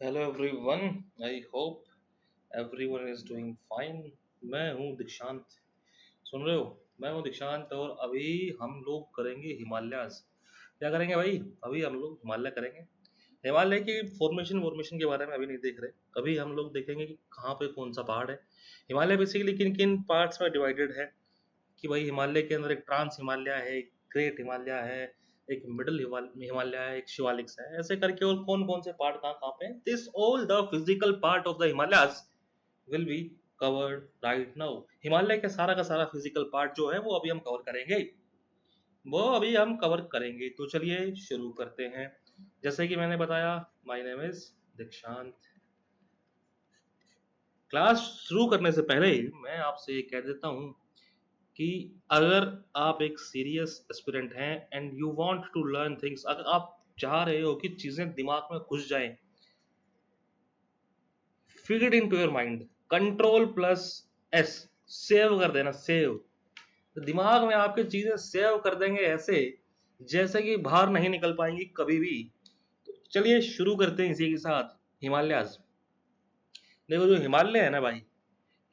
Hello everyone. I hope everyone is doing fine. मैं हूं दीक्षांत। सुन रहे हो? मैं हूं दीक्षांत और अभी हम लोग करेंगे हिमालयाज। क्या करेंगे भाई? अभी हम लोग हिमालय करेंगे। हिमालय की फॉर्मेशन वॉर्मेशन के बारे में अभी नहीं देख रहे। अभी हम लोग देखेंगे कि कहाँ पे कौन सा पहाड़ है। हिमालय बेसिकली किन किन पार्ट्स में डिवाइडेड है, कि भाई हिमालय के अंदर एक ट्रांस हिमालय है, एक ग्रेट हिमालय है, एक मिडल हिमालय है, एक शिवालिक्स है, ऐसे करके और कौन कौन से पार्ट कहाँ कहाँ पे हैं। This all the physical part of the Himalayas will be covered right now. Himalaya का सारा फिजिकल पार्ट जो है वो अभी हम कवर करेंगे। तो चलिए शुरू करते हैं। जैसे कि मैंने बताया, माय नेम इज दीक्षांत। क्लास शुरू करने से पहले मैं आपसे ये कह देता हूँ कि अगर आप एक सीरियस एस्पिरेंट हैं and you want to learn things, अगर आप चाह रहे हो कि चीजें दिमाग में घुस जाएं, feed it into your mind. Control plus S, save कर देना, सेव। तो दिमाग में आपकी चीजें सेव कर देंगे ऐसे जैसे कि बाहर नहीं निकल पाएंगी कभी भी। तो चलिए शुरू करते हैं इसी के साथ। हिमालयाज। देखो, जो हिमालय है ना भाई,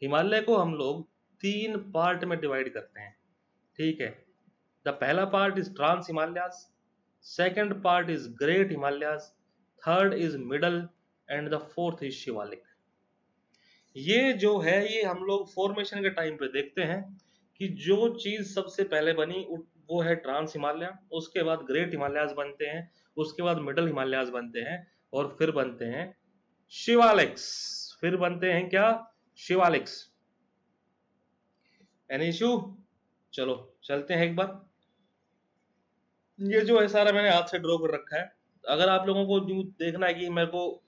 हिमालय को हम लोग तीन पार्ट में डिवाइड करते हैं। ठीक है। द पहला part is trans Himalayas, second part is great Himalayas, third is middle and the fourth is Shivalik. ये जो है ये हम लोग फॉर्मेशन के टाइम पे देखते हैं कि जो चीज सबसे पहले बनी वो है ट्रांस हिमालय, उसके बाद ग्रेट हिमालयास बनते हैं, उसके बाद मिडल हिमालयास बनते हैं, और फिर बनते हैं शिवालिक्स। फिर बनते हैं क्या? शिवालिक्स। Any issue? चलो चलते हैं एक बार। ये जो है सारा मैंने हाथ से ड्रॉ कर रखा है। अगर आप लोगों को व्यू देखना है कि मेरे को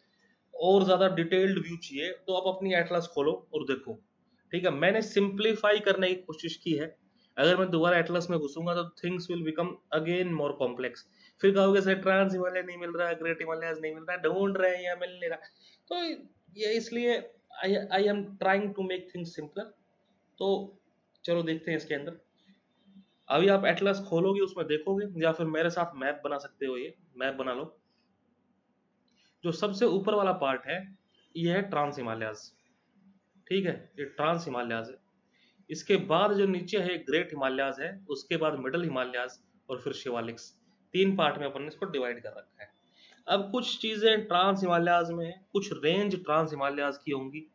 और ज्यादा डिटेल्ड व्यू चाहिए तो आप अपनी एटलस खोलो और देखो। ठीक है, मैंने सिंप्लीफाई करने की कोशिश की है। अगर मैं दोबारा एटलस में घुसूंगा तो things will become again more complex. फिर कहोगे सर ट्रांस हिमालय नहीं मिल रहा है, ग्रेट हिमालय नहीं मिल रहा है, ढूंढ रहे हैं या मिल नहीं रहा। तो ये इसलिए I am trying to make things simpler. तो चलो देखते हैं इसके अंदर। अभी आप एटलस खोलोगे, उसमें देखोगे, या फिर मेरे साथ मैप बना सकते हो। ये मैप बना लो। जो सबसे ऊपर वाला पार्ट है ये है ट्रांस हिमालयाज। ठीक है, ये ट्रांस हिमालयाज है। इसके बाद जो नीचे है ग्रेट हिमालयाज है, उसके बाद मिडल हिमालयाज, और फिर शिवालिक्स। तीन पार्ट में अपन ने इसको डिवाइड कर रखा है। अब कुछ चीजें ट्रांस हिमालयाज में है, कुछ रेंज ट्रांस हिमालयाज की होंगी।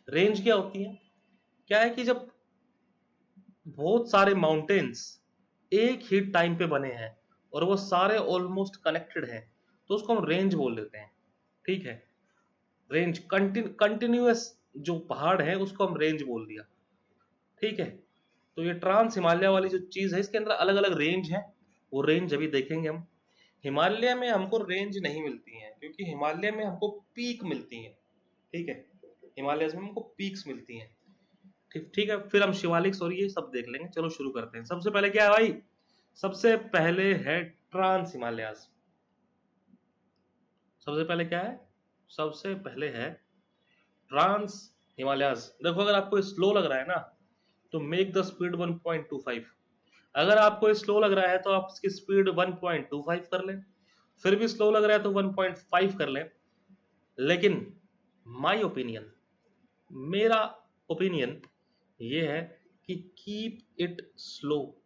रेंज क्या होती है? क्या है कि जब बहुत सारे माउंटेन्स एक ही टाइम पे बने हैं और वो सारे ऑलमोस्ट कनेक्टेड हैं, तो उसको हम रेंज बोल देते हैं। ठीक है, रेंज कंटिन्यूअस जो पहाड़ है उसको हम रेंज बोल दिया। ठीक है। तो ये ट्रांस हिमालय वाली जो चीज है इसके अंदर अलग अलग रेंज है। वो रेंज अभी देखेंगे हम। हिमालय में हमको रेंज नहीं मिलती है क्योंकि हिमालय में हमको पीक मिलती है। ठीक है, हिमालय में हमको पीक्स मिलती हैं। ठीक ठीक है, फिर हम शिवालिक्स और ये सब देख लेंगे। चलो शुरू करते हैं। सबसे पहले क्या है भाई? सबसे पहले है ट्रांस हिमालयास। सबसे पहले क्या है? सबसे पहले है ट्रांस हिमालयास। देखो, अगर आपको स्लो लग रहा है ना तो मेक द स्पीड 1.25। अगर आपको स्लो लग रहा है तो आप इसकी स्पीड 1.25 कर लें। फिर भी स्लो लग रहा है तो 1.5 कर लें। लेकिन माय ओपिनियन, मेरा ओपिनियन ये है कि कीप इट स्लो।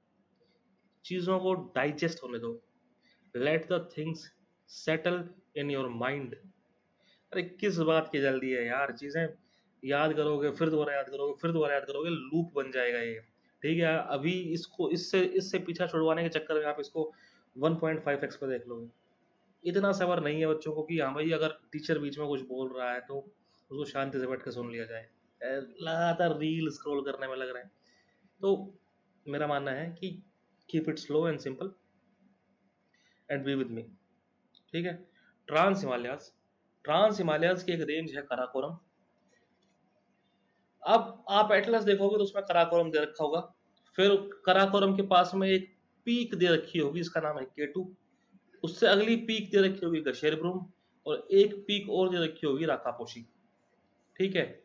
चीजों को डाइजेस्ट होने दो। Let the things settle in your mind. अरे किस बात की जल्दी है यार? चीजें याद करोगे, फिर दोबारा याद करोगे, फिर दोबारा याद करोगे, लूप बन जाएगा ये। ठीक है, अभी इसको इससे इससे पीछा छुड़वाने के चक्कर में आप इसको 1.5x पे देख लोगे। इतना सबर नहीं है बच्चों को कि हाँ भाई अगर टीचर बीच में कुछ बोल रहा है तो उसको शांति से बैठ के सुन लिया जाए। लगातार रील स्क्रॉल करने में लग रहे हैं। तो मेरा मानना है कि keep it slow and simple and be with me. ठीक है। ट्रांस हिमालयास। ट्रांस हिमालयास की एक रेंज है कराकोरम। अब आप एटलस देखोगे तो उसमें कराकोरम दे रखा होगा। फिर कराकोरम के पास में एक पीक दे रखी होगी, इसका नाम है केटू। उससे अगली पीक दे रखी होगी गशेरब्रूम, और एक पीक और दे रखी होगी राकापोशी। ठीक है।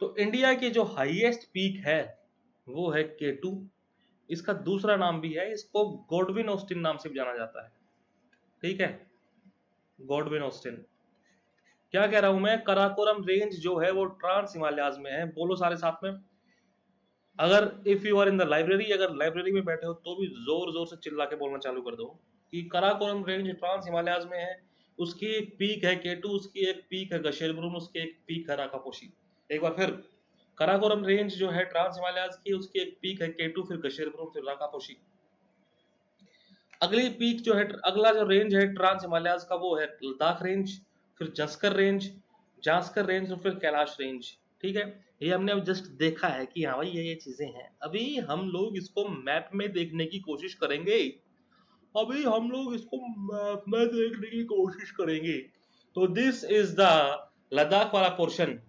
तो इंडिया की जो हाईएस्ट पीक है वो है केटू। इसका दूसरा नाम भी है, इसको गॉडविन ऑस्टिन नाम से भी जाना जाता है। ठीक है, गॉडविन ऑस्टिन। क्या कह रहा हूं मैं, कराकोरम रेंज जो है वो ट्रांस हिमालयाज में है। बोलो सारे साथ में। अगर if you are in the library, अगर लाइब्रेरी में बैठे हो तो भी जोर जोर से चिल्ला के बोलना चालू कर दो कि कराकोरम रेंज ट्रांस हिमालयाज में है। उसकी एक पीक है केटू, उसकी एक पीक है गशेलब्रूम, उसकी एक पीक है राकापोशी। एक बार फिर, कराकोरम रेंज जो है ट्रांस हिमालयाज की, उसकी एक पीक है केटू, फिर गशेलब्रूम, फिर राकापोशी। अगली पीक जो है, अगला जो रेंज है ट्रांस हिमालयाज का वो है लद्दाख रेंज, फिर जस्कर रेंज, जास्कर रेंज और फिर कैलाश रेंज। ठीक है, ये हमने अब जस्ट देखा है कि हाँ भाई ये चीजें हैं। अभी हम लोग इसको मैप में देखने की कोशिश करेंगे। अभी हम लोग इसको मैप में देखने की कोशिश करेंगे। तो दिस इज द लद्दाख वाला पोर्शन।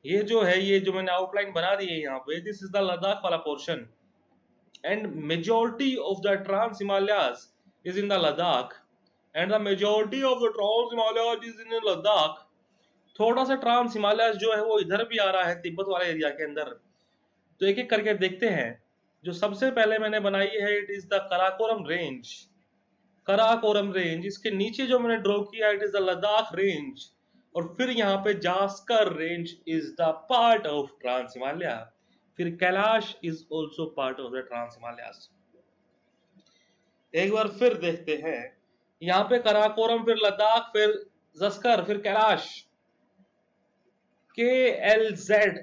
ये जो है, ये जो मैंने आउटलाइन बना दी है यहाँ पे, दिस इज द लद्दाख वाला portion. and majority of the trans Himalayas is in the Ladakh, and the majority of the trans Himalayas is in the Ladakh. थोड़ा सा ट्रांस हिमालय जो है वो इधर भी आ रहा है तिब्बत वाले एरिया के अंदर। तो एक एक करके देखते हैं। जो सबसे पहले मैंने बनाई है, it is the Karakoram range. Karakoram range, इसके नीचे जो मैंने ड्रॉ किया, it is the Ladakh range. और फिर यहाँ पे Zanskar range is the part of trans Himalaya. फिर Kailash is also part of the trans Himalayas. एक बार फिर देखते हैं। यहाँ पे कराकोरम, फिर लद्दाख, फिर जस्कर, फिर Kailash. K L Z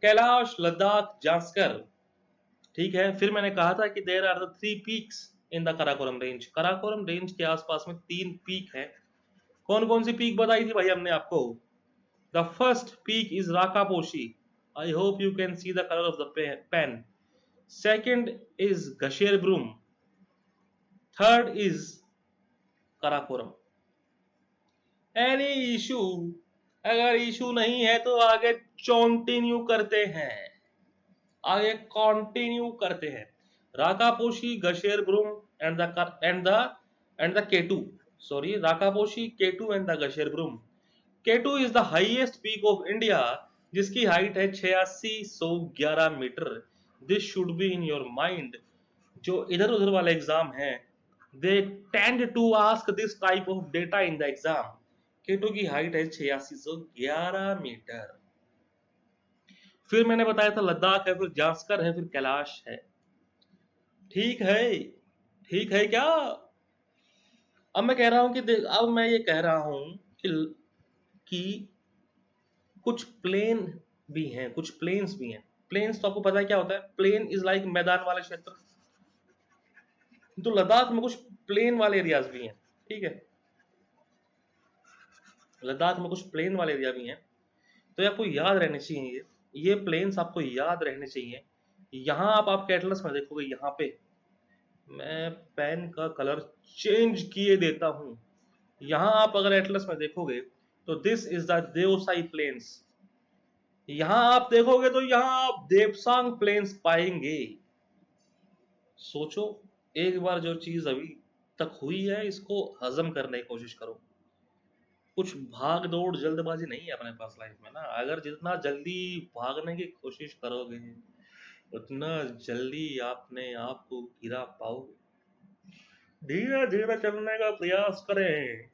Kailash, Ladakh, Zanskar. ठीक है, फिर मैंने कहा था कि there are the 3 peaks in the Karakoram range. Karakoram range के आसपास में 3 पीक है। कौन कौन सी पीक बताई थी भाई हमने आपको? The first peak is Rakaposhi. I hope you can see the colour of the pen. Second is Gasherbrum. Third is Karakoram. Any issue? अगर इशू नहीं है तो आगे कंटिन्यू करते हैं। आगे कंटिन्यू करते हैं। Rakaposhi, Gasherbrum and the K two. Sorry, Rakaposhi, K two and the Gasherbrum. K two is the highest peak of India, जिसकी हाइट है 8611 metre. This should be in your mind. जो इधर उधर वाले एग्जाम हैं, they tend to ask this type of data in the exam. K two की height है 8611 metre. फिर मैंने बताया था लद्दाख है, फिर जास्कर है, फिर कैलाश है। ठीक है, ठीक है क्या? अब मैं कह रहा हूं कि अब मैं ये कह रहा हूं कि कुछ प्लेन भी हैं, कुछ प्लेन्स भी हैं। प्लेन्स तो आपको पता है क्या होता है? प्लेन इज लाइक मैदान वाले क्षेत्र। तो लद्दाख में कुछ प्लेन वाले एरियाज भी हैं। ठीक है, लद्दाख में कुछ प्लेन वाले एरिया भी हैं। तो ये आपको याद रहने चाहिए, ये प्लेन्स आपको याद रहने चाहिए। यहाँ आप आपके एटलस में देखोगे, यहाँ पे मैं पेन का कलर चेंज किए देता हूं। यहाँ आप अगर एटलस में देखोगे तो this is the Deosai plains. यहाँ आप देखोगे तो यहाँ आप देवसांग प्लेन्स पाएंगे। सोचो, एक बार जो चीज अभी तक हुई है इसको हजम करने की कोशिश करो। कुछ भाग दौड़ जल्दबाजी नहीं है अपने पास लाइफ में ना। अगर जितना जल्दी भागने की कोशिश करोगे उतना जल्दी आपने आप को गिरा पाओगे। धीरे धीरे चलने का प्रयास करें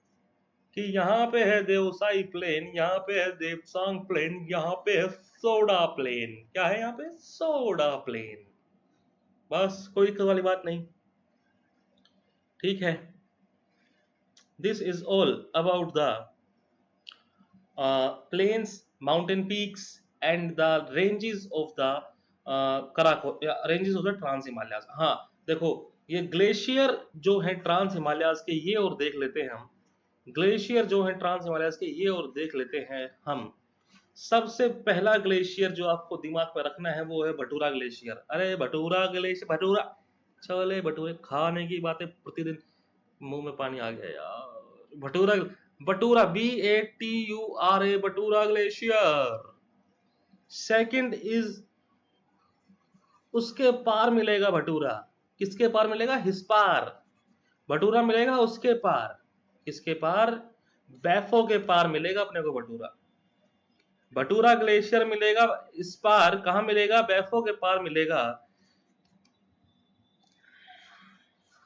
कि यहाँ पे है देवसाई प्लेन, यहाँ पे है देवसांग प्लेन, यहाँ पे है सोडा प्लेन। क्या है यहाँ पे? Soda plain. बस, कोई दिक्कत वाली बात नहीं। ठीक है, this is all about the plains, mountain peaks, and the ranges of the ranges of the trans Himalayas. हाँ देखो, ये ग्लेशियर जो है ट्रांस हिमालयाज के, ये और देख लेते हैं हम। ग्लेशियर जो है ट्रांस हिमालयाज के, ये और देख लेते हैं हम। सबसे पहला ग्लेशियर जो आपको दिमाग में रखना है वो है भटूरा ग्लेशियर। अरे भटूरा ग्लेशियर, भटूरा, छोले भटूरे खाने की बातें प्रतिदिन, मुंह में पानी आ गया यार। Bhatura, bhatura, BATURA, bhatura glacier. Second is, उसके पार मिलेगा भटूरा। किसके पार मिलेगा? हिस पार। भटूरा मिलेगा उसके पार। किसके पार? बैफो के पार मिलेगा अपने को भटूरा। भटूरा ग्लेशियर मिलेगा इस पार। कहां मिलेगा? बैफो के पार मिलेगा।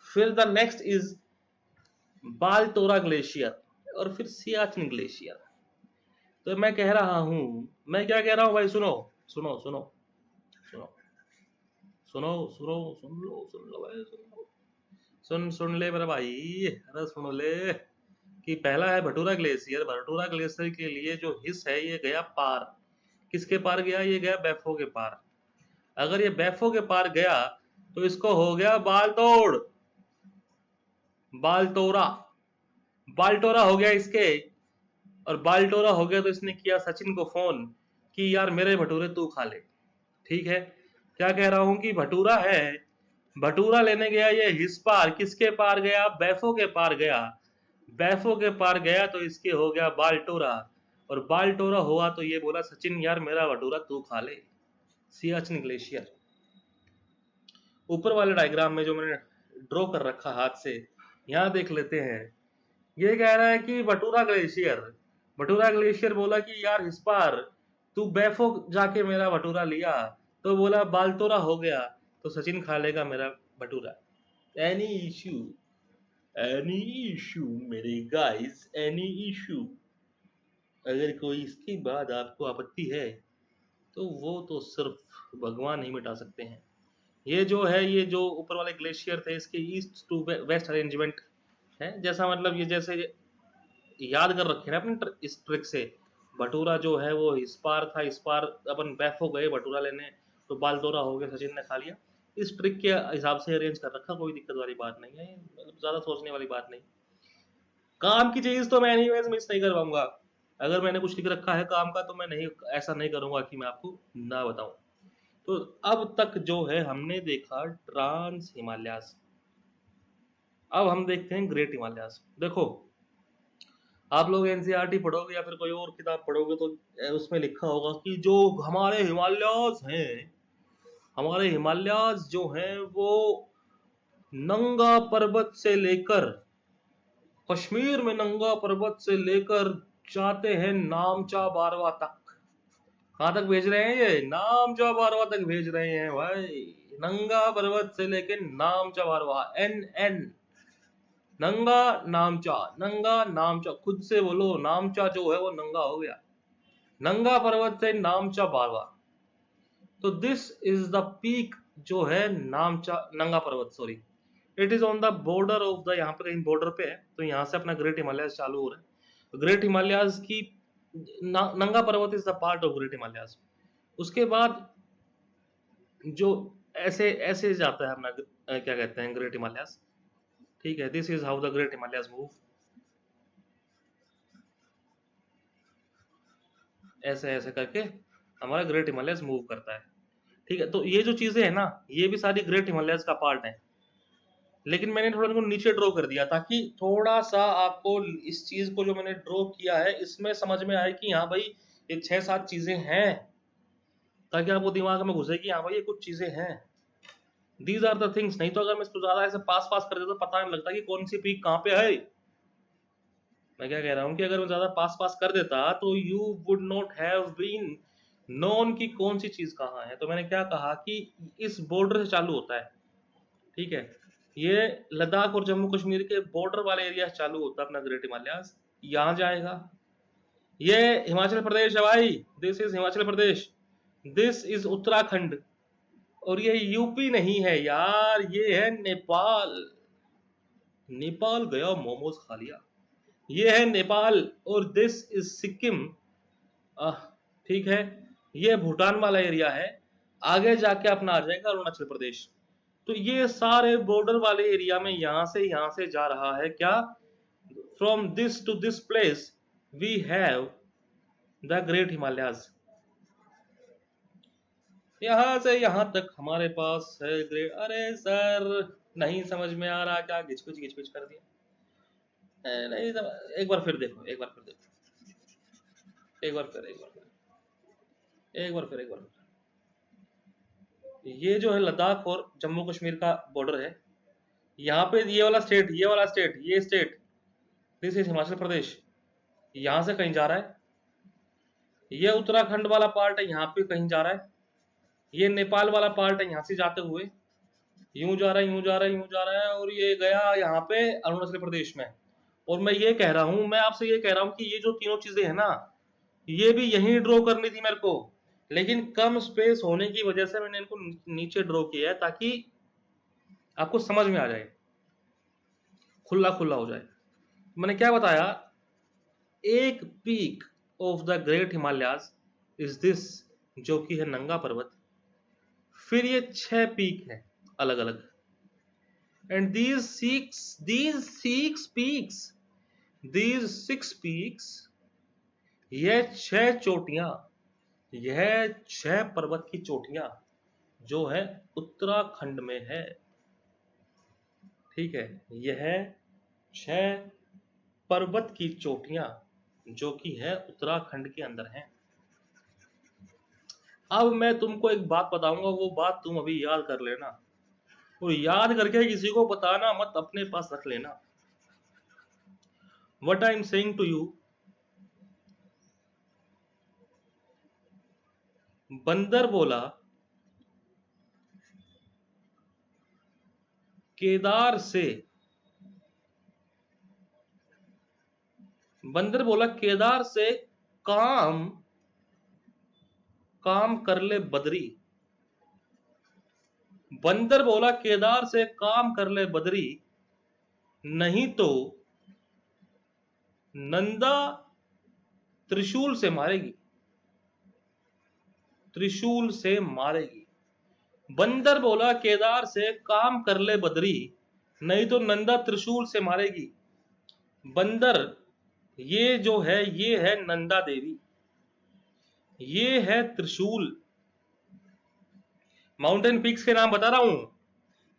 फिर the next is Baltora glacier. और फिर सियाचिन ग्लेशियर। तो मैं कह रहा हूँ, मैं क्या कह रहा हूँ भाई, सुनो सुनो सुनो सुनो सुनो सुनो, सुन लो भाई, सुन ले मेरा भाई, अरे सुन ले कि पहला है भटूरा ग्लेशियर। भटूरा ग्लेशियर के लिए जो हिस्स है ये गया पार। किसके पार गया? ये गया बैफो के पार। अगर ये बैफो के पार गया तो इसको हो गया बालतोड़, बालतोरा, बालटोरा हो गया इसके। और बालटोरा हो गया तो इसने किया सचिन को फोन कि यार मेरे भटूरे तू खा ले। ठीक है, क्या कह रहा हूं कि भटूरा है, भटूरा लेने गया ये हिस पार। किसके पार गया? बैफो के पार गया। बैफो के पार गया तो इसके हो गया बालटोरा। और बालटोरा हुआ तो ये बोला सचिन यार मेरा भटूरा तू खा ले। सियाचिन ग्लेशियर। ऊपर वाले डायग्राम में जो मैंने ड्रॉ कर रखा हाथ से, यहां देख लेते हैं। ये कह रहा है कि भटूरा ग्लेशियर, भटूरा ग्लेशियर बोला कि यार इस बार तू बैफो जाके मेरा भटूरा लिया, तो बोला बालतोरा हो गया तो सचिन खा लेगा मेरा bhatura. Any issue, any issue मेरे गाइस, एनी इश्यू? अगर कोई इसके बाद आपको आपत्ति है तो वो तो सिर्फ भगवान ही मिटा सकते हैं। ये जो है, ये जो ऊपर वाले ग्लेशियर थे इसके ईस्ट टू वेस्ट अरेंजमेंट है। जैसा मतलब ये जैसे याद कर रखे ना अपने इस ट्रिक से। भटूरा जो है वो इस पार था, इस पार अपन बैफो गए भटूरा लेने तो बालतोरा हो गया, सचिन ने खा लिया। इस ट्रिक के हिसाब से अरेंज कर रखा, कोई दिक्कत वाली बात नहीं है, मतलब ज्यादा सोचने वाली बात नहीं। काम की चीज तो मैं एनीवेज मिस नहीं कर पाऊंगा। अगर मैंने कुछ लिख रखा है काम का तो मैं नहीं, ऐसा नहीं करूंगा कि मैं आपको ना बताऊं। तो अब तक जो है हमने देखा ट्रांस हिमालयास। अब हम देखते हैं ग्रेट हिमालयास। देखो, आप लोग एनसीईआरटी पढ़ोगे या फिर कोई और किताब पढ़ोगे तो उसमें लिखा होगा कि जो हमारे हिमालयास हैं, हमारे हिमालयास जो हैं वो नंगा पर्वत से लेकर, कश्मीर में नंगा पर्वत से लेकर जाते हैं नामचा बारवा तक। कहां तक भेज रहे हैं? ये नामचा बारवा तक भेज रहे हैं भाई। नंगा पर्वत से लेकर नामचा बारवा, एन एन, नंगा नामचा, नंगा नामचा, खुद से बोलो, नामचा जो है वो नंगा हो गया। नंगा पर्वत से नामचा बारवा। तो दिस इज द पीक जो है नामचा, नंगा पर्वत, sorry, it is on the border of the, यहाँ पे कहीं बॉर्डर पे है तो यहाँ से अपना ग्रेट हिमालयाज चालू हो रहा है। ग्रेट हिमालयाज की नंगा पर्वत is the part of great Himalayas. उसके बाद जो ऐसे ऐसे जाता है अपना क्या कहते हैं ग्रेट हिमालयाज। ठीक है, this is how the great Himalayas move. ऐसे ऐसे करके हमारा ग्रेट हिमालयस मूव करता है। ठीक है, तो ये जो चीजें है ना, ये भी सारी ग्रेट हिमालयस का पार्ट है। लेकिन मैंने थोड़ा इनको नीचे ड्रॉ कर दिया ताकि थोड़ा सा आपको इस चीज को जो मैंने ड्रॉ किया है इसमें समझ में आए कि हाँ भाई ये 6-7 चीजें हैं, ताकि आपको दिमाग में घुसे कि हाँ भाई ये कुछ चीजें हैं। These are the things. नहीं तो अगर मैं इसको ज्यादा ऐसे पास पास कर देता तो पता नहीं लगता कि कौन सी पीक कहाँ पे है। मैं क्या कह रहा हूँ कि अगर मैं ज्यादा पास पास कर देता तो you would not have been known की कौन सी चीज कहाँ है। तो मैंने क्या कहा कि इस बॉर्डर से चालू होता है। ठीक है, ये लद्दाख और जम्मू कश्मीर के बॉर्डर वाले एरिया से चालू होता है अपना ग्रेट हिमालयाज, यहाँ जाएगा। ये हिमाचल प्रदेश है भाई, this is Himachal Pradesh, this is Uttarakhand, और ये यूपी नहीं है यार, ये है नेपाल। नेपाल गया मोमोज खा लिया। ये है नेपाल और दिस इज सिक्किम। ठीक है, ये भूटान वाला एरिया है। आगे जाके अपना आ जाएगा अरुणाचल प्रदेश। तो ये सारे बॉर्डर वाले एरिया में यहां से जा रहा है क्या? From this to this place we have the great Himalayas. यहां से यहां तक हमारे पास है ग्रेट। अरे सर, नहीं समझ में आ रहा क्या? घिच पिच कर दिया। नहीं एक बार फिर देखो, एक बार फिर देखो, एक बार फिर, एक बार फिर, एक बार फिर, एक बार फिर। ये जो है लद्दाख और जम्मू कश्मीर का बॉर्डर है। यहाँ पे ये वाला स्टेट, ये वाला स्टेट, ये state, this is Himachal Pradesh, यहाँ से कहीं जा रहा है। ये उत्तराखंड वाला पार्ट है, यहाँ पे कहीं जा रहा है। ये नेपाल वाला पार्ट है, यहाँ से जाते हुए यूं जा रहा है, यूं जा रहा है, यूं जा रहा है, और ये गया यहाँ पे अरुणाचल प्रदेश में। और मैं ये कह रहा हूं, मैं आपसे ये कह रहा हूं कि ये जो तीनों चीजें हैं ना, ये भी यहीं ड्रॉ करनी थी मेरे को, लेकिन कम स्पेस होने की वजह से मैंने इनको नीचे ड्रॉ किया है ताकि आपको समझ में आ जाए, खुला खुला हो जाए। मैंने क्या बताया, एक peak of the great Himalayas is this, जो कि है नंगा पर्वत। फिर ये 6 पीक है अलग अलग, एंड these 6 peaks, यह 6 चोटियां, यह 6 पर्वत की चोटियां जो है उत्तराखंड में है। ठीक है, यह 6 पर्वत की चोटियां जो कि है उत्तराखंड के अंदर हैं। अब मैं तुमको एक बात बताऊंगा, वो बात तुम अभी याद कर लेना, और याद करके किसी को बताना मत, अपने पास रख लेना। What I am saying to you, बंदर बोला केदार से, बंदर बोला केदार से काम काम कर ले बदरी। बंदर बोला केदार से काम कर ले बदरी, नहीं तो नंदा त्रिशूल से मारेगी, त्रिशूल से मारेगी। बंदर बोला केदार से काम कर ले बदरी, नहीं तो नंदा त्रिशूल से मारेगी। बंदर, ये जो है ये है नंदा देवी, ये है त्रिशूल। माउंटेन पीक्स के नाम बता रहा हूं,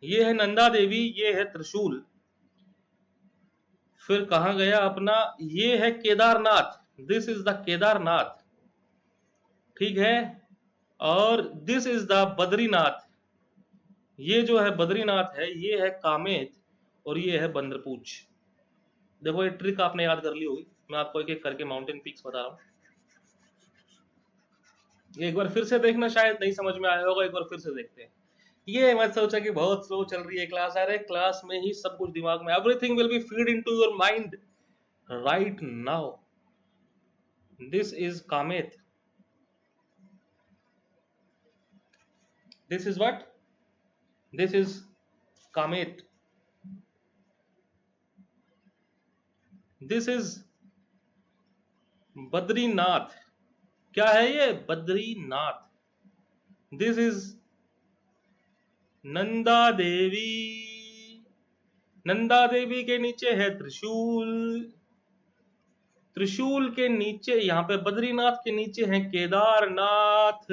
ये है नंदा देवी, ये है त्रिशूल। फिर कहा गया अपना, ये है Kedarnath, this is the Kedarnath. ठीक है, और दिस इज द बद्रीनाथ, ये जो है बद्रीनाथ है, ये है कामेत, और ये है बंदरपूछ। देखो ये ट्रिक आपने याद कर ली होगी, मैं आपको एक एक करके माउंटेन पीक्स बता रहा हूं। एक बार फिर से देखना, शायद नहीं समझ में आया होगा, एक बार फिर से देखते हैं। ये मत सोचा कि बहुत स्लो चल रही है क्लास, अरे क्लास में ही सब कुछ दिमाग में, everything will be feed into your mind right now. This is Kamet, this is what, this is Kamet, this is Badrinath. क्या है ये, बद्रीनाथ। दिस इज नंदा देवी, नंदा देवी के नीचे है त्रिशूल, त्रिशूल के नीचे यहाँ पे बद्रीनाथ के नीचे है केदारनाथ,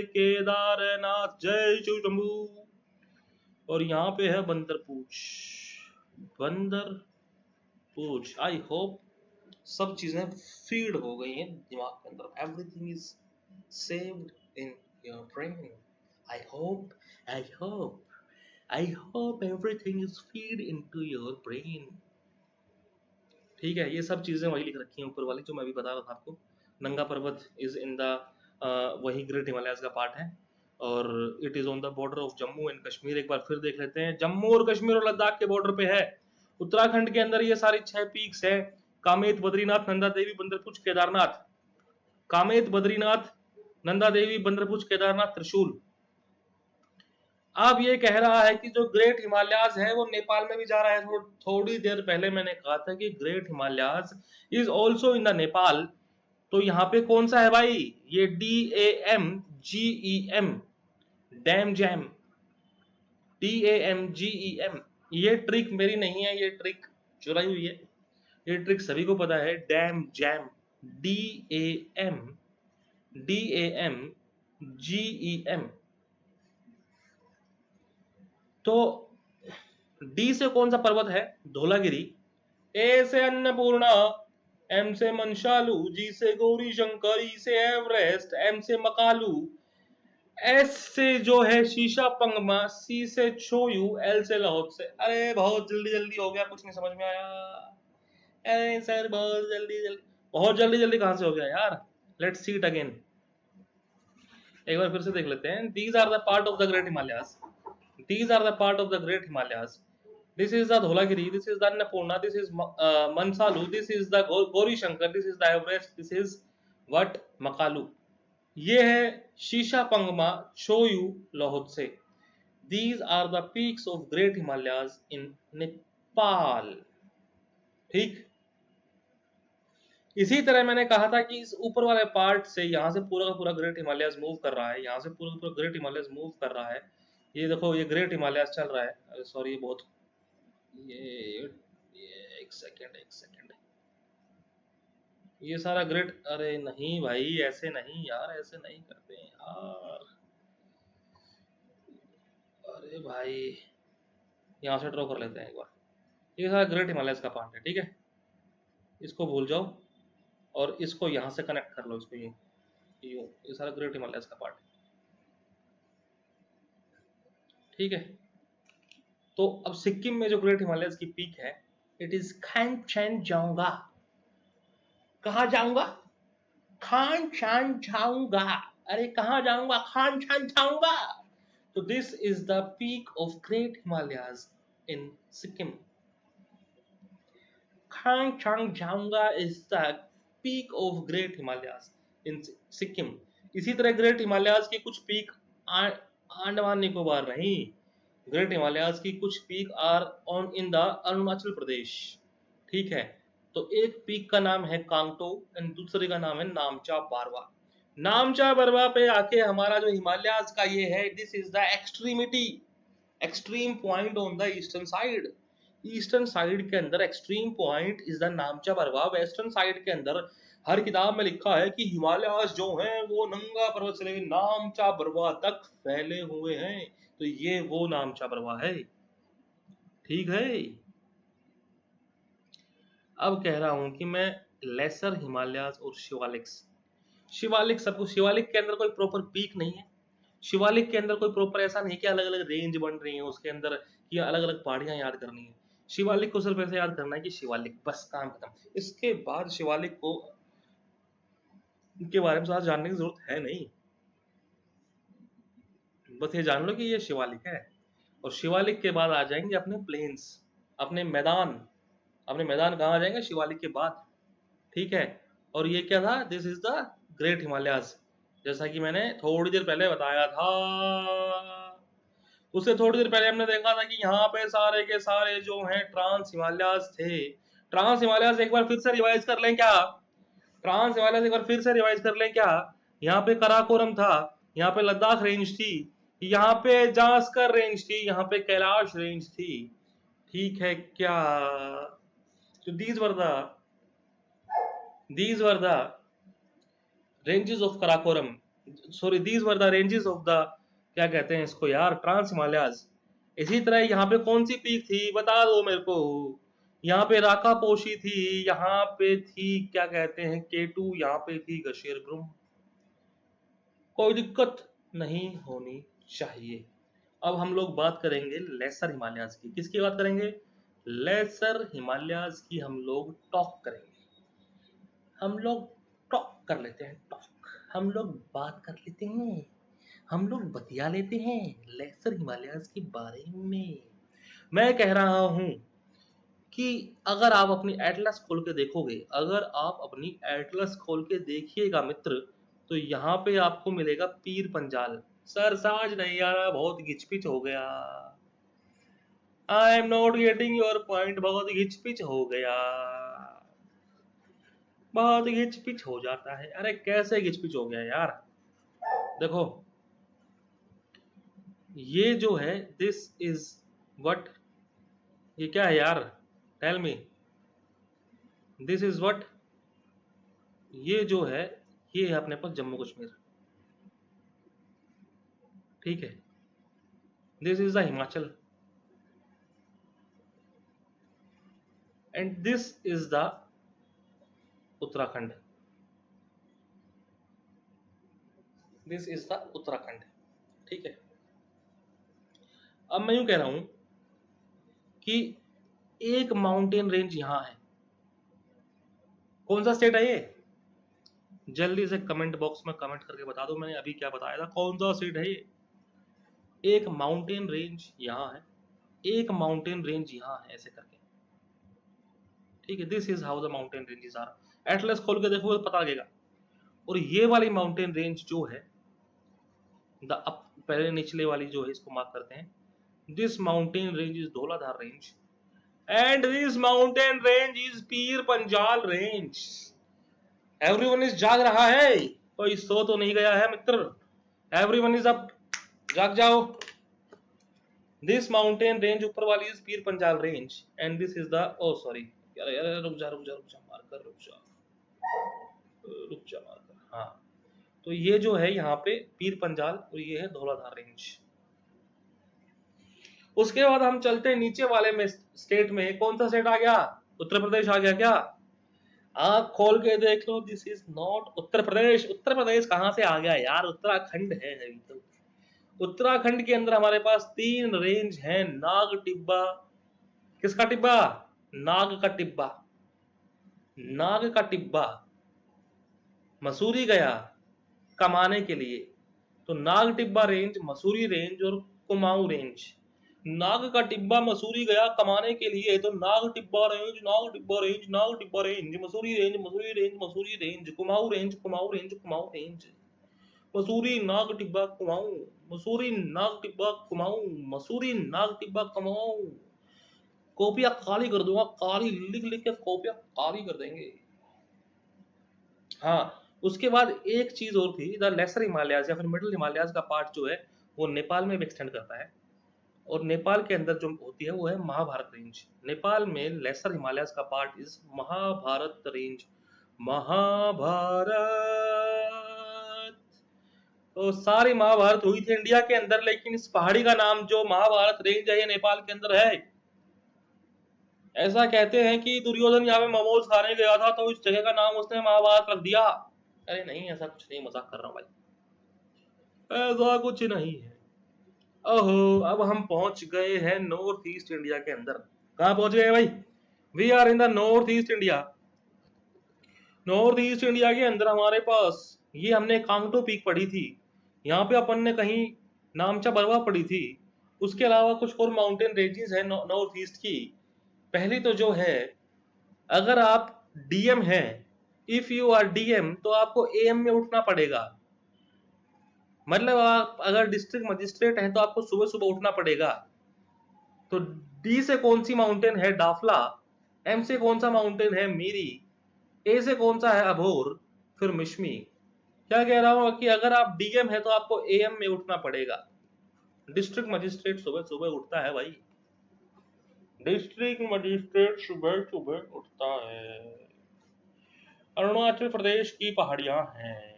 केदारनाथ जय शिव शंभू, और यहाँ पे है बंदरपूछ, बंदरपूछ। आई होप सब चीजें फीड हो गई हैं दिमाग के अंदर, everything is saved in your brain. I hope, I hope, I hope everything is feed into your brain. ठीक है, ये सब चीजें वही लिख रखी हैं ऊपर वाली जो मैं अभी बता रहा था आपको। नंगा पर्वत इज इन द वही ग्रेट हिमालयस का पार्ट है, और it is on the border of Jammu and Kashmir. एक बार फिर देख लेते हैं, जम्मू और कश्मीर और लद्दाख के बॉर्डर पे है। उत्तराखंड के अंदर ये सारी 6 पीक्स है, कामेत, बद्रीनाथ, नंदा देवी, बंदरपुछ, केदारनाथ। कामेत, बद्रीनाथ, नंदा देवी, बंदरपुछ, केदारनाथ, त्रिशूल। अब ये कह रहा है कि जो ग्रेट हिमालयाज है वो नेपाल में भी जा रहा है। थोड़ी देर पहले मैंने कहा था कि great Himalayas is also in the Nepal. तो यहाँ पे कौन सा है भाई, ये DAMGEM, डैम जैम, DAMGEM। ये ट्रिक मेरी नहीं है, ये ट्रिक चुराई हुई है, ये ट्रिक सभी को पता है। Dam jam, DAMGEM। तो डी से कौन सा पर्वत है, धौलागिरी। ए से अन्नपूर्णा, एम से मनशालू, जी से गौरी शंकर, ई से एवरेस्ट, एम से मकालू, एस से जो है शीशा पंगमा, सी से छोयू, एल से लाहौर से। अरे बहुत जल्दी जल्दी हो गया, कुछ नहीं समझ में आया। अरे सर बहुत जल्दी जल्दी, बहुत जल्दी जल्दी कहां से हो गया यार। लेट्स सी इट अगेन, एक बार फिर से देख लेते हैं। These are the part of the great Himalayas, these are the part of the great Himalayas This is the Dholagiri, this is the Annapurna, this is Mansalu, this is the Gauri Shankar, this is the Everest, this is what Makalu. ये है शीशा पंगमा, Choyu, Lhotse. These are the peaks of Great Himalayas in Nepal. ठीक, इसी तरह मैंने कहा था कि इस ऊपर वाले पार्ट से यहाँ से पूरा का पूरा ग्रेट हिमालयस मूव कर रहा है, यहाँ से पूरा का पूरा ग्रेट हिमालयस मूव कर रहा है। ये देखो ये ग्रेट हिमालयस चल रहा है, सॉरी ये बहुत ये एक सेकंड, ये सारा ग्रेट, अरे नहीं भाई ऐसे नहीं यार, ऐसे नहीं करते हैं यार, अरे भाई यहाँ से ड्रॉ कर लेते हैं एक बार। ये सारा ग्रेट हिमालयस का पार्ट है, ठीक है, इसको भूल जाओ और इसको यहाँ से कनेक्ट कर लो, इसको यूं यूं, ये सारा ग्रेट हिमालयस का पार्ट है, ठीक है। तो अब सिक्किम में जो ग्रेट हिमालयस की पीक है, इट इज खानचनजंगा। कहाँ जाऊंगा? खानचनजंगा। अरे कहाँ जाऊंगा? खानचनजंगा। तो this is the peak of great Himalayas in Sikkim. Kanchenjunga is the peak of great Himalayas in Sikkim. इसी तरह ग्रेट हिमालयस की कुछ पीक अंडमान निकोबार नहीं, ग्रेट हिमालयस की कुछ peak are on in the Arunachal Pradesh, ठीक है। तो एक पीक का नाम है कांगटो एंड दूसरे का नाम है नामचा बारवा। नामचा बारवा पे आके हमारा जो हिमालयस का ये है, this is the extremity, extreme point on the eastern side. Eastern side के अंदर extreme point is the Namcha Barwa. Western side के अंदर हर किताब में लिखा है कि हिमालयस जो हैं वो नंगा पर्वत से लेकर नामचा बारवा तक फैले हुए हैं, तो ये वो नामचा बारवा है, ठीक है। अब कह रहा हूं कि मैं लेसर हिमालयस और शिवालिक्स, शिवालिक सबको, शिवालिक के अंदर कोई प्रॉपर पीक नहीं है, शिवालिक के अंदर कोई प्रॉपर ऐसा नहीं कि अलग अलग रेंज बन रही है उसके अंदर, कि अलग अलग पहाड़ियां याद करनी है। शिवालिक को सिर्फ ऐसे याद करना है कि शिवालिक, बस काम खत्म। इसके बाद शिवालिक को के बारे में ज्यादा जानने की जरूरत है नहीं, बस ये जान लो कि ये शिवालिक है। और शिवालिक के बाद आ जाएंगे अपने प्लेन्स, अपने मैदान। अपने मैदान कहाँ आ जाएंगे? शिवालिक के बाद, ठीक है। और ये क्या था? This is the great Himalayas, जैसा कि मैंने थोड़ी देर पहले बताया था। उससे थोड़ी देर पहले हमने देखा था कि यहाँ पे सारे के सारे जो हैं ट्रांस हिमालयस थे। ट्रांस हिमालयस एक बार फिर से रिवाइज कर लें क्या? ट्रांस हिमालयस एक बार फिर से रिवाइज कर लें क्या? यहाँ पे कराकोरम था, यहाँ पे लद्दाख रेंज थी, यहाँ पे जास्कर रेंज थी, यहाँ पे कैलाश रेंज थी, ठीक है क्या? तो these were the ranges of Karakoram, sorry these were the ranges of the, क्या कहते हैं इसको यार, ट्रांस हिमालयस। इसी तरह यहाँ पे कौन सी पीक थी बता दो मेरे को? यहाँ पे राका पोशी थी, यहाँ पे थी क्या कहते हैं केटू, यहाँ पे थी गशेर ग्रुम। कोई दिक्कत नहीं होनी चाहिए। अब हम लोग बात करेंगे लेसर हिमालयस की। किसकी बात करेंगे? लेसर हिमालयस की हम लोग टॉक करेंगे। हम लोग टॉक कर लेते हैं, टॉक, हम लोग बात कर लेते हैं, हम लोग बतिया लेते हैं लेसर हिमालयस के बारे में। मैं कह रहा हूं कि अगर आप अपनी एटलस खोल के देखोगे, अगर आप अपनी एटलस खोल के देखिएगा मित्र, तो यहाँ पे आपको मिलेगा पीर पंजाल। सर समझ नहीं आ रहा, बहुत घिचपिच हो गया। I am not getting your point, बहुत घिचपिच हो गया, बहुत घिचपिच हो जाता है। अरे कैसे घिचपिच हो गया यार? देखो ये जो है, दिस इज व्हाट, ये क्या है यार? Tell me, this is what, ये जो है ये है अपने पास जम्मू कश्मीर, ठीक है। This is the Himachal and this is the Uttarakhand, this is the Uttarakhand, ठीक है। अब मैं यूं कह रहा हूं कि एक माउंटेन रेंज यहां है, कौन सा स्टेट है ये? जल्दी से कमेंट बॉक्स में कमेंट करके बता दो, मैंने अभी क्या बताया था, कौन सा स्टेट है ये? एक माउंटेन रेंज यहां है एक माउंटेन रेंज यहाँ है ऐसे करके, ठीक है। This is how the mountain ranges are. Atlas खोल के देखो तो पता लगेगा। और ये वाली माउंटेन रेंज जो है द अप, पहले निचले वाली जो है इसको मार्क करते हैं। This mountain range is Dhauladhar range and this mountain range is Pir Panjal range. Everyone is जाग रहा है, कोई सो तो नहीं गया है मित्र। एवरीवन इज अप, जाग जाओ। दिस माउंटेन रेंज ऊपर वाली is Pir Panjal range and this is the, oh sorry यार यार, रुक जा रुक जा रुक जा, मार्कर रुक जा रुक जा मार्कर, हाँ। तो ये जो है यहाँ पे पीर पंजाल और ये है धौलाधार रेंज। उसके बाद हम चलते हैं नीचे वाले में, स्टेट में। कौन सा स्टेट आ गया? उत्तर प्रदेश आ गया क्या? आंख खोल के देख लो, this is not Uttar Pradesh. Uttar Pradesh कहां से आ गया यार, उत्तराखंड है अभी तो। उत्तराखंड के अंदर हमारे पास 3 रेंज हैं। नाग टिब्बा, किसका टिब्बा? नाग का टिब्बा। नाग का टिब्बा मसूरी गया कमाने के लिए, तो नाग टिब्बा रेंज, मसूरी रेंज और कुमाऊं रेंज। नाग का टिब्बा मसूरी गया कमाने के लिए, तो Nag Tibba range, Nag Tibba range, Nag Tibba range, Mussoorie range, Mussoorie range, Mussoorie range, Kumaon range, Kumaon range, Kumaon range. Mussoorie Nag Tibba Kumaon, Mussoorie Nag Tibba Kumaon, Mussoorie Nag Tibba Kumaon. कॉपियां काली कर दूंगा, काली लिख लिख के कॉपियां काली कर देंगे। हाँ, उसके बाद एक चीज और थी, द लेसर हिमालयाज या फिर मिडिल हिमालयाज का पार्ट जो है वो नेपाल में भी एक्सटेंड करता है। और नेपाल के अंदर जो होती है वो है महाभारत रेंज। नेपाल में लेसर हिमालयाज का part is Mahabharat range. Mahabharat, तो सारी महाभारत हुई थी इंडिया के अंदर, लेकिन इस पहाड़ी का नाम जो महाभारत रेंज है ये नेपाल के अंदर है। ऐसा कहते हैं कि दुर्योधन यहाँ पे मोमोज खाने गया था तो इस जगह का नाम उसने महाभारत रख दिया। अरे नहीं, ऐसा कुछ नहीं, मजाक कर रहा हूँ भाई, ऐसा कुछ नहीं है। ओहो, अब हम पहुंच गए हैं नॉर्थ ईस्ट इंडिया के अंदर। कहाँ पहुंच गए भाई? We are in the north east India. North east India के अंदर हमारे पास, ये हमने कांगटो पीक पढ़ी थी, यहाँ पे अपन ने कहीं नामचा बरवा पढ़ी थी। उसके अलावा कुछ और माउंटेन रेंजेस है नॉर्थ ईस्ट की। पहली तो जो है, अगर आप डीएम हैं, इफ यू आर डीएम, तो आपको एएम में उठना पड़ेगा। मतलब आप अगर डिस्ट्रिक्ट मजिस्ट्रेट हैं तो आपको सुबह सुबह उठना पड़ेगा। तो डी से कौन सी माउंटेन है? डाफला। एम से कौन सा माउंटेन है? मीरी। ए से कौन सा है? अभोर। फिर मिश्मी। क्या कह रहा हूं कि अगर आप डीएम है तो आपको एएम में उठना पड़ेगा। डिस्ट्रिक्ट मजिस्ट्रेट सुबह सुबह उठता है भाई, डिस्ट्रिक्ट मजिस्ट्रेट सुबह सुबह उठता है। अरुणाचल प्रदेश की पहाड़ियां हैं,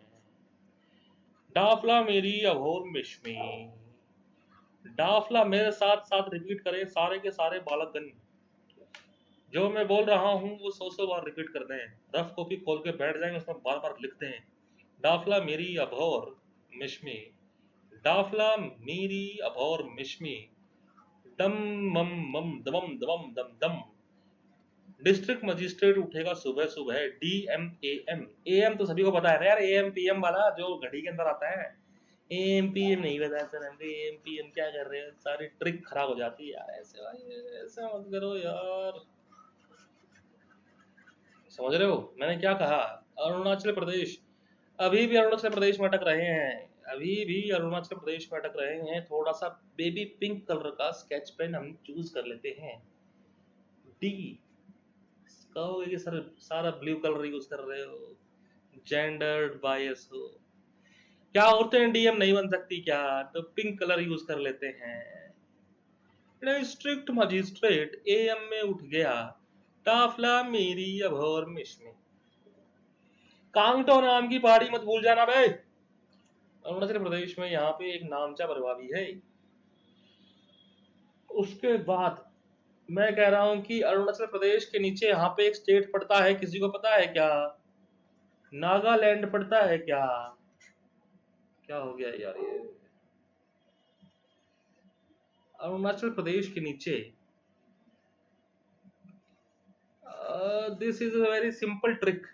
डाफला, मेरी, अभोर, मिश्मी। डाफला मेरे साथ साथ रिपीट करें सारे के सारे बालकगण। जो मैं बोल रहा हूँ वो 100 बार रिपीट करते हैं। रफ कॉपी खोल के बैठ जाएंगे, उसमें बार बार लिखते हैं। डाफला, मेरी, अभोर, मिश्मी। डाफला, मेरी, अभोर, मिश्मी। दम मम मम दमम दमम दम दम। डिस्ट्रिक्ट मजिस्ट्रेट उठेगा सुबह सुबह, डीएम एएम। एएम तो सभी को पता है ना यार, एएम पीएम वाला जो घड़ी के अंदर आता है। एएम पीएम नहीं पता सर हमको, एएम पीएम क्या कर रहे हैं, सारी ट्रिक खराब हो जाती है यार। ऐसे भाई ऐसे मत करो यार, समझ रहे हो मैंने क्या कहा? अरुणाचल प्रदेश, अभी भी अरुणाचल प्रदेश में अटक रहे हैं, अभी भी अरुणाचल प्रदेश में अटक रहे हैं। थोड़ा सा बेबी पिंक कलर का स्केच पेन हम चूज कर लेते हैं। डी, कहोगे कि सर सारा ब्लू कलर यूज कर रहे हो, जेंडर्ड बायस हो क्या? औरतें डीएम नहीं बन सकती क्या? तो पिंक कलर यूज कर लेते हैं। डिस्ट्रिक्ट मजिस्ट्रेट एएम में उठ गया, टाफला, मेरी, अभोर, मिश्मी। कांगटो नाम की पहाड़ी मत भूल जाना भाई। अरुणाचल प्रदेश में यहाँ पे एक नामचा बरवा भी है। उसके बाद मैं कह रहा हूं कि अरुणाचल प्रदेश के नीचे यहाँ पे एक स्टेट पड़ता है, किसी को पता है क्या? नागालैंड पड़ता है क्या? क्या हो गया यार ये? अरुणाचल प्रदेश के नीचे, this is a very simple trick,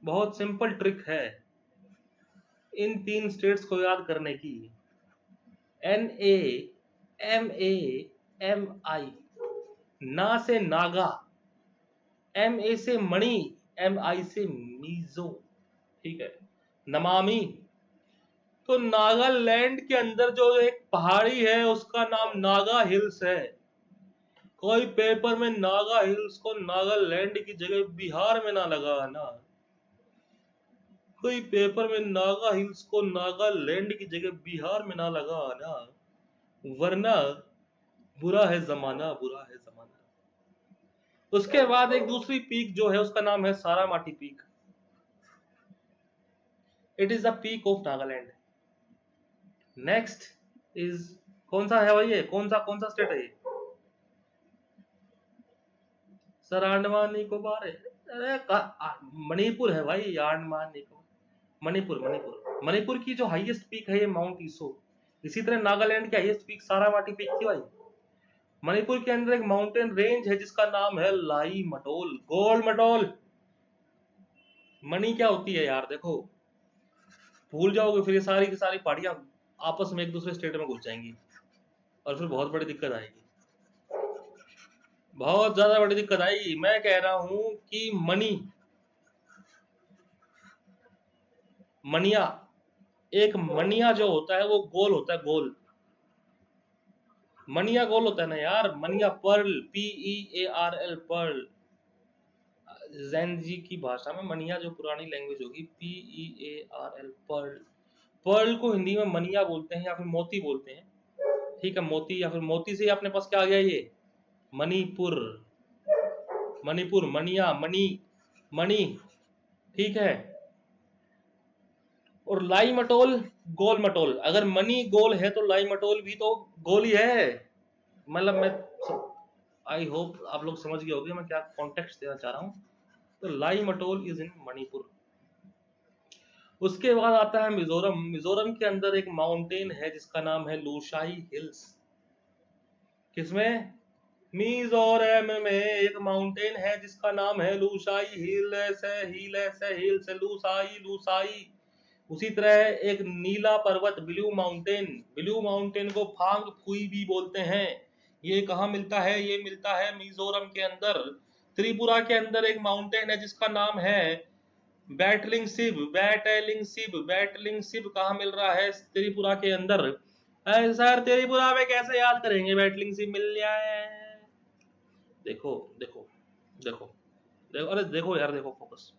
बहुत सिंपल ट्रिक है इन 3 स्टेट्स को याद करने की। N A, M A, M I, ना से नागा, एम ए से मणि, एम आई से मीजो, ठीक है, नमामि। तो नागालैंड के अंदर जो एक पहाड़ी है उसका नाम नागा हिल्स है। कोई पेपर में नागा हिल्स को नागालैंड की जगह बिहार में ना लगा ना, कोई पेपर में नागा हिल्स को नागालैंड की जगह बिहार में ना लगा ना, वरना बुरा है जमाना, बुरा है जमाना। उसके बाद एक दूसरी पीक जो है उसका नाम है Saramati peak. It is the peak of Nagaland. Next is, कौन सा है भाई ये, कौन सा स्टेट है ये? सर अंडमान निकोबार है? अरे मणिपुर है भाई, अंडमान निकोबार, मणिपुर मणिपुर मणिपुर की जो हाईएस्ट पीक है ये माउंट ईसो। इसी तरह नागालैंड की हाईएस्ट पीक सारामाटी पीक थी भाई। मणिपुर के अंदर एक माउंटेन रेंज है जिसका नाम है लाई मटोल, गोल मटोल। मणि क्या होती है यार, देखो भूल जाओगे फिर ये सारी की सारी पहाड़ियां आपस में एक दूसरे स्टेट में घुस जाएंगी और फिर बहुत बड़ी दिक्कत आएगी, बहुत ज्यादा बड़ी दिक्कत आएगी। मैं कह रहा हूं कि मणि, मनिया, एक मनिया जो होता है वो गोल होता है, गोल। मनिया गोल होता है ना यार, मनिया, Perl, PEARL, Perl. Jain ji की भाषा में मनिया जो पुरानी लैंग्वेज होगी, PEARL, पर्ल। पर्ल को हिंदी में मनिया बोलते हैं या फिर मोती बोलते हैं, ठीक है, मोती, या फिर मोती से ही अपने पास क्या आ गया ये, मणिपुर। मणिपुर, मनिया, मणि, मणि, ठीक है। और लाई मटोल, गोल मटोल। अगर मनी गोल है तो लाई मटोल भी तो गोल ही है। मतलब मैं, आई होप आप लोग समझ गए होंगे मैं क्या कॉन्टेक्स्ट देना चाह रहा हूँ। तो लाई मटोल इज इन मणिपुर। उसके बाद आता है मिजोरम। मिजोरम के अंदर एक माउंटेन है जिसका नाम है लूशाई हिल्स। किसमें? मिजोरम में एक माउंटेन है जिसका नाम है लूशाई हिल्स है, हिल्स है, हिल्स है, लूसाई, लूसाई। उसी तरह एक नीला पर्वत ब्लू माउंटेन, ब्लू माउंटेन को फांग फुई भी बोलते हैं। ये कहाँ मिलता है? ये मिलता है मिजोरम के अंदर। त्रिपुरा के अंदर एक माउंटेन है जिसका नाम है बैटलिंग सिब, बैटलिंग सिब, बैटलिंग सिब कहाँ मिल रहा है? त्रिपुरा के अंदर। सर त्रिपुरा में कैसे याद करेंगे, बैटलिंग सिब मिल जाए। देखो देखो देखो देखो, अरे देखो यार, देखो फोकस।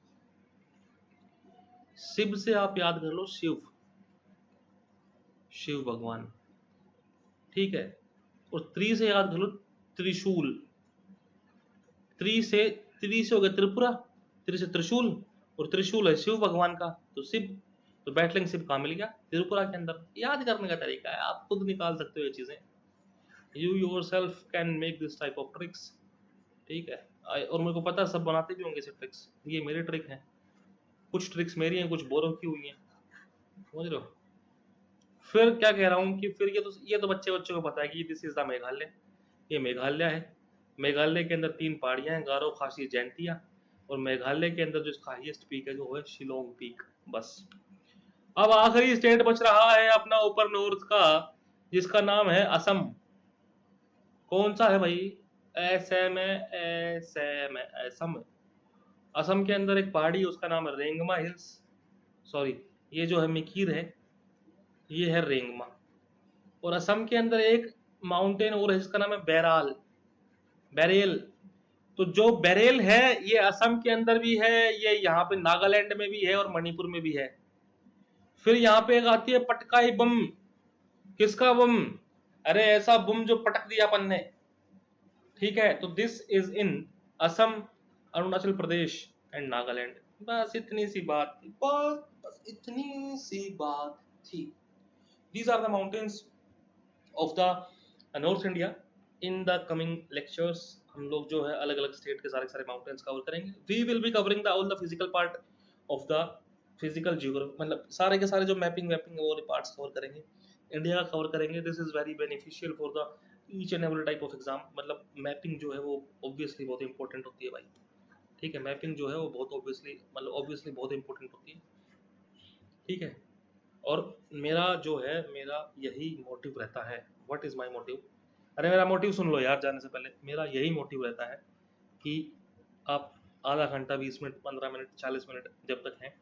शिव से आप याद कर लो, शिव, शिव भगवान, ठीक है। और त्रि से याद कर लो, त्रिशूल। त्रि से हो गया त्रिपुरा, त्रि से त्रिशूल, और त्रिशूल है शिव भगवान का, तो शिव, तो बैटलिंग शिव कहाँ मिल गया? त्रिपुरा के अंदर। याद करने का तरीका है, आप खुद निकाल सकते हो ये चीजें। You your self can make this type of tricks, ठीक है। और मेरे को पता है सब बनाते भी होंगे ऐसे ट्रिक्स, ये मेरे ट्रिक हैं। कुछ ट्रिक्स मेरी हैं, कुछ बोरो की हुई हैं, समझ रहे हो। फिर क्या कह रहा हूँ कि फिर ये तो बच्चों को पता है कि दिस इज द मेघालय। ये मेघालय है। मेघालय के अंदर 3 पहाड़ियां हैं, गारो, खासी, जैंतिया। और मेघालय के अंदर जो हाईएस्ट पीक है जो है शिलोंग पीक। बस। अब आखिरी स्टेट बच रहा है अपना ऊपर नॉर्थ का, जिसका नाम है असम। कौन सा है भाई? असम है, असम है, असम है। असम के अंदर एक पहाड़ी है उसका नाम है रेंगमा हिल्स। सॉरी, ये जो है मिकीर है, ये है रेंगमा। और असम के अंदर एक माउंटेन और है जिसका नाम है बैराल, बैरेल। तो जो बैरेल है ये असम के अंदर भी है, ये यहाँ पे नागालैंड में भी है और मणिपुर में भी है। फिर यहाँ पे एक आती है पटकाई बम। किसका बम? अरे ऐसा बम जो पटक दिया अपन ने, ठीक है। तो this is in Assam, Arunachal Pradesh and Nagaland. बस इतनी सी बात थी, बस इतनी सी बात थी। These are the mountains of the north India. In the coming lectures हम लोग जो है अलग अलग स्टेट के सारे सारे माउंटेन्स कवर करेंगे। We will be covering the all the physical part of the physical geography, मतलब सारे के सारे जो मैपिंग वैपिंग वो पार्ट्स कवर करेंगे, इंडिया का कवर करेंगे। This is very beneficial for the each and every type of exam. मतलब मैपिंग जो है वो ऑब्वियसली बहुत इंपॉर्टेंट होती है भाई, ठीक है। मैपिंग जो है वो बहुत ऑब्वियसली, मतलब ऑब्वियसली बहुत इंपॉर्टेंट होती है, ठीक है। और मेरा जो है, मेरा यही मोटिव रहता है। What is my motive? अरे मेरा मोटिव सुन लो यार, जाने से पहले मेरा यही मोटिव रहता है कि आप आधा घंटा, 20 मिनट, 15 मिनट, 40 मिनट जब तक हैं,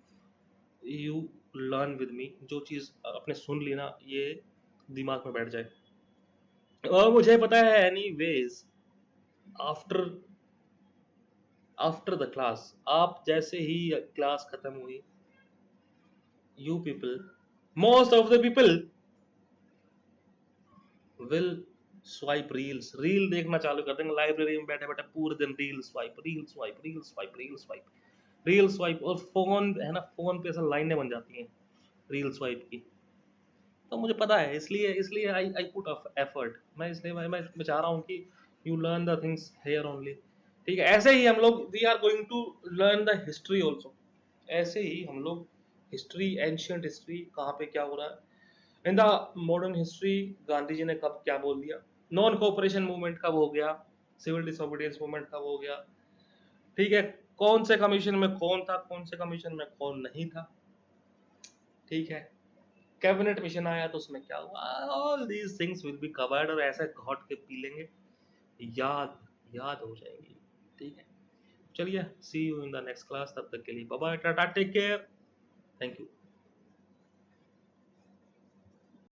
यू लर्न विद मी। जो चीज़ आपने सुन ली ना, ये दिमाग में बैठ जाए। और मुझे पता है any ways, after after the class, आप जैसे ही क्लास खत्म हुई, you people, most of the people will swipe reels, reel देखना चालू कर देंगे। लाइब्रेरी में बैठे बैठे पूरे दिन reel swipe, reel swipe, reel swipe, reel swipe, reel swipe. और फोन है ना, फोन पे ऐसा लाइनें बन जाती हैं रील स्वाइप की। तो मुझे पता है, इसलिए इसलिए आई आई पुट एफर्ट। मैं इसलिए मैं चाह रहा हूँ कि you learn the things here only. ठीक है, ऐसे ही हम लोग we are going to learn the history also. ऐसे ही हम लोग हिस्ट्री, एंशियंट हिस्ट्री, कहाँ पे क्या हो रहा है in the modern history, Gandhi ji ने कब क्या बोल दिया, नॉन कोऑपरेशन मूवमेंट कब हो गया, सिविल डिसोबीडियंस मूवमेंट कब हो गया, ठीक है, कौन से कमीशन में कौन था, कौन से कमीशन में कौन नहीं था, ठीक है, कैबिनेट मिशन आया तो उसमें क्या हुआ, all these things will be covered. और ऐसे घोट के पी लेंगे, याद याद हो जाएंगी। ठीक है, चलिए, see you in the next class. तब तक के लिए bye bye, tata, take care, thank you.